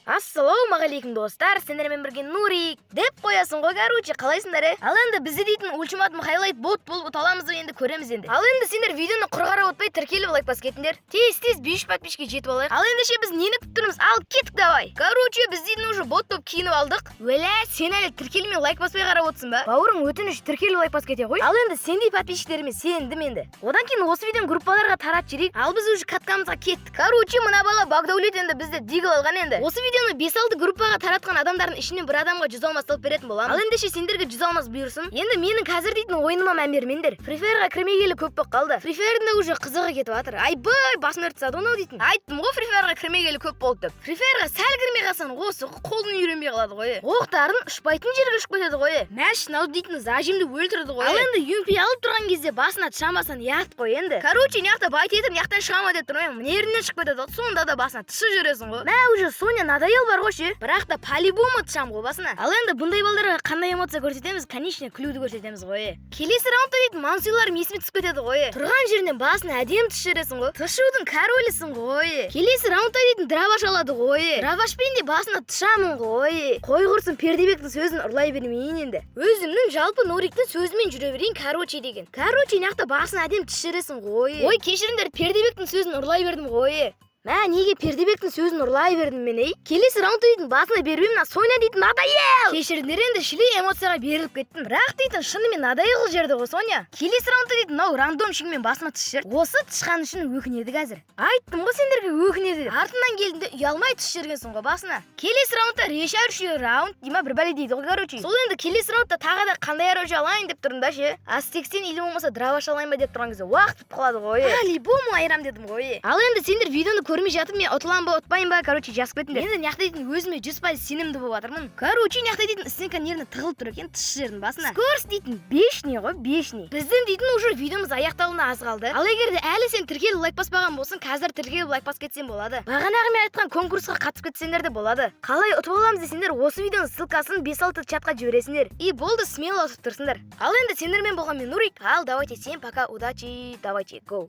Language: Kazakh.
Ассалаумағалейкум достар, сендермен бірге Нурик деп қоясың ғой, короче, қалайсыңдар? Ал енді бізде дейтін ультиматум хайлайт бот болып ұталамыз енді көреміз енді. Ал енді сендер видеоны құр қарап отпай тіркеліп лайк бас кетіңдер. Тез 500 подписчикке жетіп алайық. Ал ендеше біз нені күтіп тұрмыз? Ал кеттік давай. Короче, біз дейтін уже бот топ киініп алдық. Өлә, сен әлі тіркелмей лайк баспай қарап отырсың ба? Бауырым, өтініш тіркеліп лайк бас кете ғой. Ал енді сендей подписчиктеріме сендім енді. Одан кейін осы видеоны группаларға таратып жіберейік. Ал біз уже каткамызға кеттік. Короче, мына бала Багдәулет енді бізді дигл алған енді. Осы видеоны 5-6 группаға таратқан адамдардың ішінен бір адамға 100 алмас салып беретін боламын. Ал ендеше сендерге 100 алмас бұйырсын. Енді менің қазір дейтін ойыныма мән бермеңдер. Free Fire'ға кірмегелі көп болып қалды. Free Fire'дің да уже қызығы кетіп жатыр. Айбай, басын өрт тастады анау дейтін. Айттым ғой Free Fire'ға кірмегелі көп болды деп. Free Fire'ға сәл кірмей қалсаң, осы қолың үйренбей қалады ғой. Оқтарын ұшпайтын жерге ұшып кетеді ғой. Машинау дейтін зажимді өлтірді ғой. Ал енді UMP алып тұрған кезде басына тышамасаң ұят қой енді. Короче, неяқта байт етіп, неяқтан шығама деп тұрмын. Нервінен шығып кетеді. Сонда да басына тышып жүресің ғой. Мә уже Соня надоел бар ғой ше. Бірақ та по-любому тышам ғой басына. Ал енді бұндай балдарға қандай эмоция көрсетеміз? Конечно, күлуді көрсетеміз ғой. Келесі раундта дейтін мансуйларым есіме түсіп кетеді ғой. Тұрған жерінен басына әдемі тышып жүресің ғой. Тышудың королісің ғой. Келесі раундта дейтін драваш алады ғой. Дравашпен де басына тышамын ғой. Қой құрсын, Пердебектің сөзін ұрлай бермейін енді. Өзімнің жалпы Нуриктің сөзімен жүре берейін, короче деген. Короче, неяқта басына әдемі тышып жүресің ғой. Ой, кешіріңдер, Пердебектің сөзін ұрлай бердім ғой. Мә, неге Пердебектің сөзін ұрлай бердім мен, ей? Келесі раундта дейтін басына бермеймін, Соня дейтін надоел. Кешіріңдер, енді шілей эмоцияға беріліп кеттім. Бірақ дейтін шынымен надоел жерді ғой Соня. Келесі раундта дейтін мынау рандомшигімен басыма тышып жүр. Осы тышқан үшін өкінеді қазір. Айттым ғой сендерге өкінеді. Артынан келдіңде ұялмай тышып жүргенсің ғой басына. Келесі раундта решающий раунд дейма бір бәле дейді ғой, короче. Сол енді келесі раундта тағы да қандай оружие алайын деп тұрмын да ше. Астексен или болмаса драваш алайын ба деп тұрған кезде уақыт бітіп қалады ғой. По-любому айрам дедім ғой. Ал енді сендер видеоны көрмей жатып мен ұтыламын ба ұтпайын ба, короче, жазып кетіңдер. Енді неяқта дейтін өзіме 100% сенімді болып жатырмын. Короче, неяқта дейтін стенка нервіне тығылып тұр екен, тышып жердің басына. Скорс дейтін бешний ғой, бешний. Біздің дейтін уже видеомыз аяқталуына аз қалды. Ал егер де әлі сен тіркеліп лайк баспаған болсаң, қазір тіркеліп лайк бас кетсең болады. Бағанағы мен айтқан конкурсқа қатысып кетсеңдер де болады. Қалай ұтып аламыз десеңдер, осы видеоның ссылкасын 5-6 чатқа жібересіңдер. И болды, смело ұтып тұрсыңдар. Ал енді сендермен болған мен Нурик. Ал давайте, всем пока, удачи, давайте, go.